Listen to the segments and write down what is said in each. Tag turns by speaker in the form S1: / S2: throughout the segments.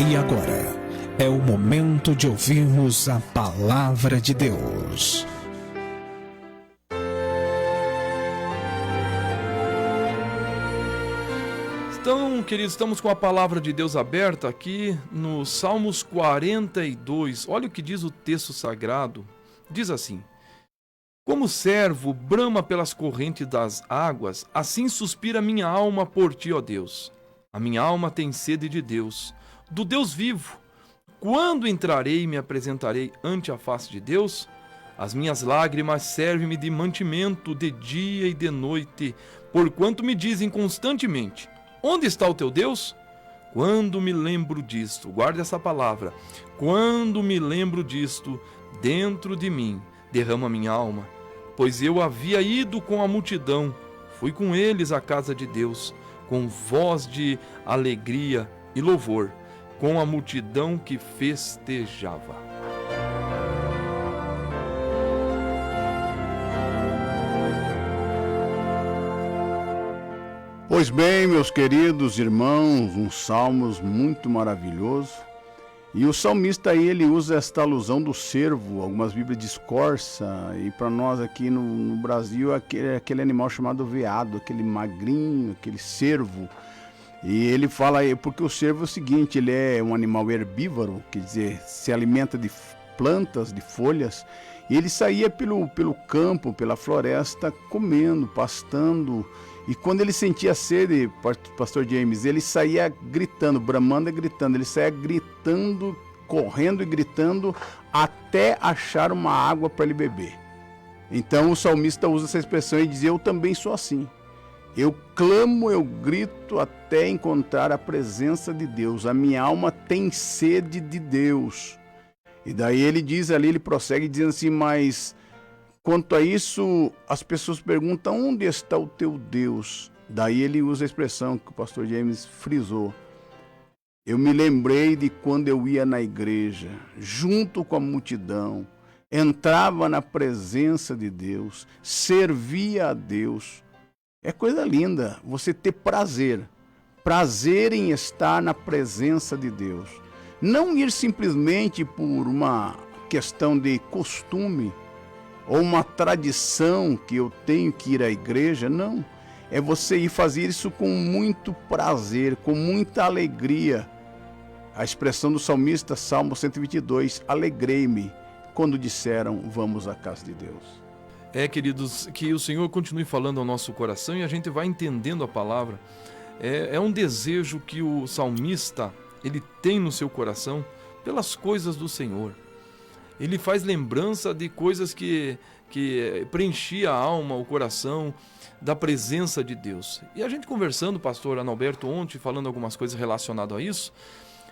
S1: E agora é o momento de ouvirmos a palavra de Deus.
S2: Então, queridos, estamos com a palavra de Deus aberta aqui no Salmos 42. Olha o que diz o texto sagrado. Diz assim: Como o servo brama pelas correntes das águas, assim suspira minha alma por ti, ó Deus. A minha alma tem sede de Deus, do Deus vivo. Quando entrarei e me apresentarei ante a face de Deus? As minhas lágrimas servem-me de mantimento de dia e de noite, porquanto me dizem constantemente: onde está o teu Deus? Quando me lembro disto, guarde essa palavra, quando me lembro disto, dentro de mim derrama minha alma, pois eu havia ido com a multidão, fui com eles à casa de Deus, com voz de alegria e louvor, com a multidão que festejava.
S3: Pois bem, meus queridos irmãos, um salmos muito maravilhoso. E o salmista aí, ele usa esta alusão do cervo, algumas bíblias diz corça, e para nós aqui no Brasil aquele animal chamado veado, aquele magrinho, aquele cervo. E ele fala aí, porque o cervo é o seguinte, ele é um animal herbívoro, quer dizer, se alimenta de plantas, de folhas, e ele saía pelo campo, pela floresta, comendo, pastando, e quando ele sentia sede, pastor James, ele saía gritando, bramando e gritando, ele saía gritando, correndo e gritando, até achar uma água para ele beber. Então o salmista usa essa expressão e diz: eu também sou assim. Eu clamo, eu grito até encontrar a presença de Deus. A minha alma tem sede de Deus. E daí ele diz ali, ele prossegue dizendo assim: mas quanto a isso, as pessoas perguntam: onde está o teu Deus? Daí ele usa a expressão que o pastor James frisou: eu me lembrei de quando eu ia na igreja, junto com a multidão, entrava na presença de Deus, servia a Deus. É coisa linda você ter prazer em estar na presença de Deus. Não ir simplesmente por uma questão de costume ou uma tradição que eu tenho que ir à igreja, não. É você ir fazer isso com muito prazer, com muita alegria. A expressão do salmista, Salmo 122, alegrei-me quando disseram: vamos à casa de Deus.
S2: Queridos, que o Senhor continue falando ao nosso coração e a gente vai entendendo a palavra. É um desejo que o salmista ele tem no seu coração pelas coisas do Senhor. Ele faz lembrança de coisas que preenchia a alma, o coração, da presença de Deus. E a gente conversando, pastor Analberto, ontem, falando algumas coisas relacionadas a isso,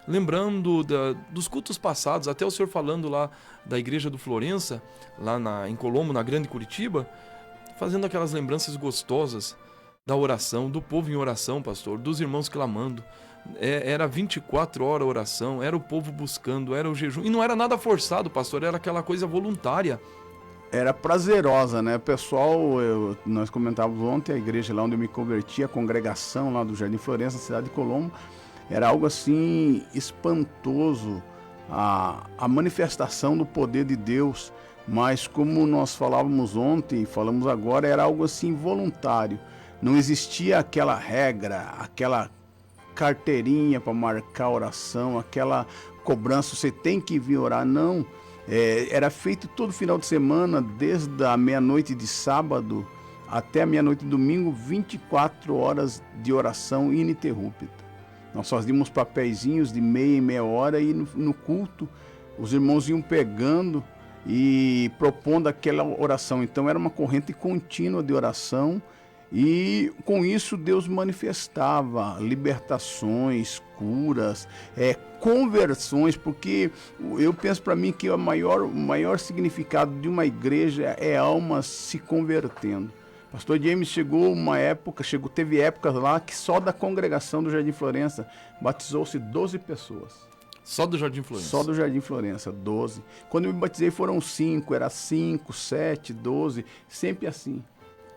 S2: lembrando dos cultos passados, até o senhor falando lá da igreja do Florença, lá em Colombo, na Grande Curitiba, fazendo aquelas lembranças gostosas da oração, do povo em oração, pastor, dos irmãos clamando. Era 24 horas a oração, era o povo buscando, era o jejum, e não era nada forçado, pastor, era aquela coisa voluntária.
S3: Era prazerosa, né? Pessoal, nós comentávamos ontem, a igreja lá onde eu me converti, a congregação lá do Jardim Florença, na cidade de Colombo, era algo assim espantoso, a manifestação do poder de Deus, mas como nós falávamos ontem e falamos agora, era algo assim voluntário. Não existia aquela regra, aquela carteirinha para marcar a oração, aquela cobrança, você tem que vir orar, não. Era feito todo final de semana, desde a meia-noite de sábado até a meia-noite de domingo, 24 horas de oração ininterrupta. Nós fazíamos papeizinhos de meia em meia hora e no culto os irmãos iam pegando e propondo aquela oração. Então era uma corrente contínua de oração e com isso Deus manifestava libertações, curas, conversões, porque eu penso para mim que o maior significado de uma igreja é almas se convertendo. Pastor James teve épocas lá que só da congregação do Jardim Florença batizou-se 12 pessoas.
S2: Só do Jardim Florença?
S3: Só do Jardim Florença, 12. Quando eu me batizei foram 5, era 5, 7, 12, sempre assim.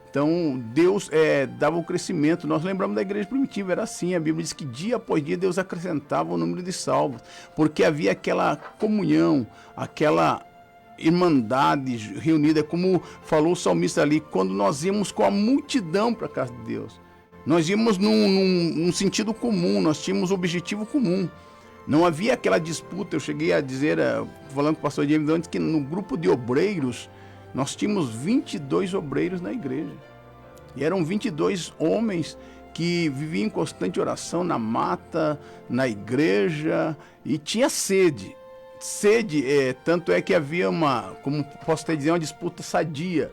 S3: Então, Deus dava o crescimento. Nós lembramos da igreja primitiva, era assim. A Bíblia diz que dia após dia Deus acrescentava o número de salvos, porque havia aquela comunhão, aquela irmandade reunida, como falou o salmista ali, quando nós íamos com a multidão para a casa de Deus. Nós íamos num sentido comum, nós tínhamos objetivo comum. Não havia aquela disputa. Eu cheguei a dizer, falando com o pastor James antes, que no grupo de obreiros, nós tínhamos 22 obreiros na igreja. E eram 22 homens que viviam em constante oração na mata, na igreja, e tinha sede. Tanto é que havia como posso até dizer, uma disputa sadia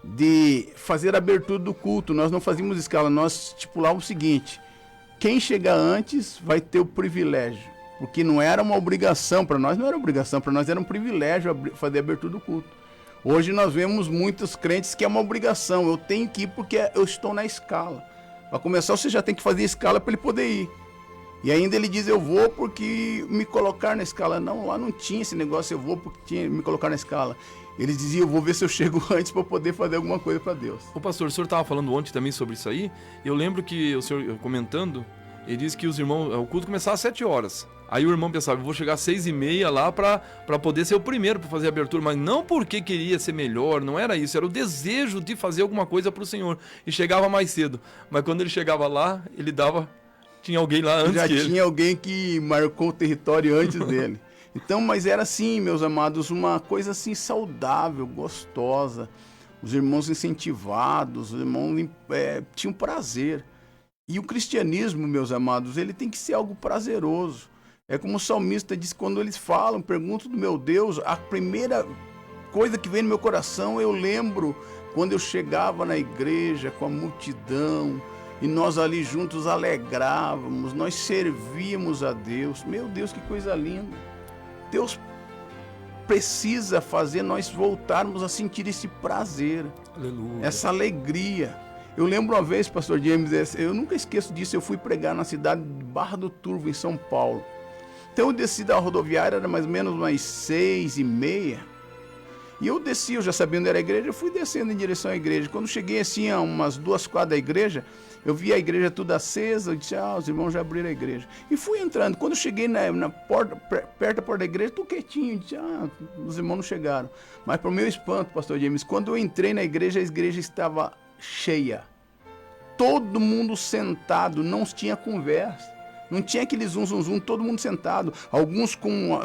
S3: de fazer a abertura do culto. Nós não fazíamos escala, nós estipulávamos o seguinte: quem chegar antes vai ter o privilégio, porque não era uma obrigação, para nós não era obrigação, para nós era um privilégio fazer a abertura do culto. Hoje nós vemos muitos crentes que é uma obrigação, eu tenho que ir porque eu estou na escala. Para começar, você já tem que fazer escala para ele poder ir. E ainda ele diz, eu vou porque me colocar na escala. Não, lá não tinha esse negócio, eu vou porque tinha me colocar na escala. Eles diziam, eu vou ver se eu chego antes para poder fazer alguma coisa para Deus.
S2: Ô pastor, o senhor estava falando ontem também sobre isso aí. Eu lembro que o senhor comentando, ele disse que os irmãos, o culto começava às 7 horas. Aí o irmão pensava, eu vou chegar às 6h30 lá para poder ser o primeiro para fazer a abertura. Mas não porque queria ser melhor, não era isso. Era o desejo de fazer alguma coisa para o Senhor. E chegava mais cedo. Mas quando ele chegava lá, ele dava... Tinha alguém lá antes que ele.
S3: Já tinha alguém que marcou o território antes dele. Então, mas era assim, meus amados, uma coisa assim saudável, gostosa. Os irmãos incentivados, os irmãos tinham prazer. E o cristianismo, meus amados, ele tem que ser algo prazeroso. É como o salmista diz, quando eles falam, pergunto do meu Deus, a primeira coisa que vem no meu coração, eu lembro quando eu chegava na igreja com a multidão, e nós ali juntos alegrávamos, nós servíamos a Deus. Meu Deus, que coisa linda. Deus precisa fazer nós voltarmos a sentir esse prazer,
S2: aleluia,
S3: essa alegria. Eu lembro uma vez, pastor James, eu nunca esqueço disso, eu fui pregar na cidade de Barra do Turvo, em São Paulo. Então eu desci da rodoviária, era mais ou menos umas 6h30, e eu desci, eu já sabia onde era a igreja, eu fui descendo em direção à igreja. Quando cheguei assim a umas 2 quadras da igreja, eu vi a igreja toda acesa, eu disse, os irmãos já abriram a igreja. E fui entrando, quando eu cheguei na porta, perto da porta da igreja, estou quietinho, disse, os irmãos não chegaram. Mas para o meu espanto, pastor James, quando eu entrei na igreja, a igreja estava cheia. Todo mundo sentado, não tinha conversa. Não tinha aquele zum, todo mundo sentado. Alguns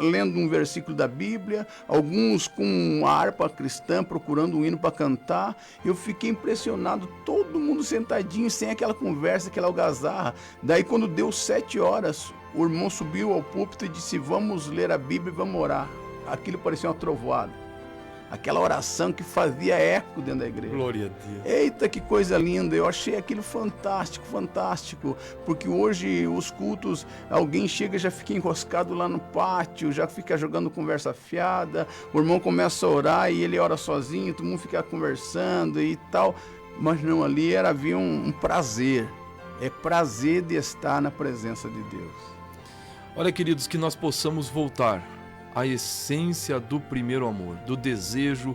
S3: lendo um versículo da Bíblia, alguns com a harpa cristã, procurando um hino para cantar. Eu fiquei impressionado, todo mundo sentadinho, sem aquela conversa, aquela algazarra. Daí quando deu 7 horas, o irmão subiu ao púlpito e disse, vamos ler a Bíblia e vamos orar. Aquilo parecia uma trovoada. Aquela oração que fazia eco dentro da igreja.
S2: Glória a Deus.
S3: Eita, que coisa linda. Eu achei aquilo fantástico, fantástico. Porque hoje os cultos, alguém chega e já fica enroscado lá no pátio, já fica jogando conversa fiada, o irmão começa a orar e ele ora sozinho, todo mundo fica conversando e tal. Mas não, ali havia um prazer. É prazer de estar na presença de Deus.
S2: Olha, queridos, que nós possamos voltar a essência do primeiro amor, do desejo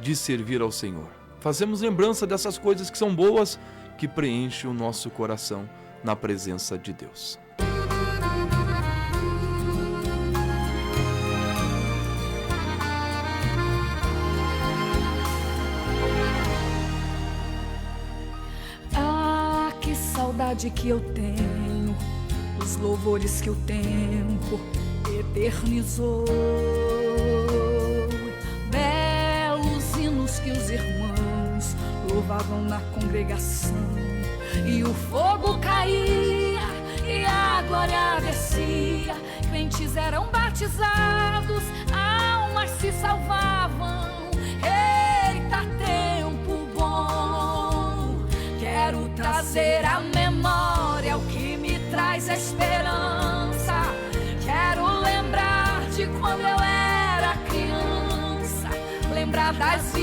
S2: de servir ao Senhor. Fazemos lembrança dessas coisas que são boas, que preenchem o nosso coração na presença de Deus.
S4: Ah, que saudade que eu tenho, os louvores que o tempo eternizou, belos hinos que os irmãos louvavam na congregação, e o fogo caía e a glória descia, crentes eram batizados, almas se salvavam. Eita, tempo bom, quero trazer à memória o que me traz esperança. Quero lembrar de quando eu era criança, lembrar das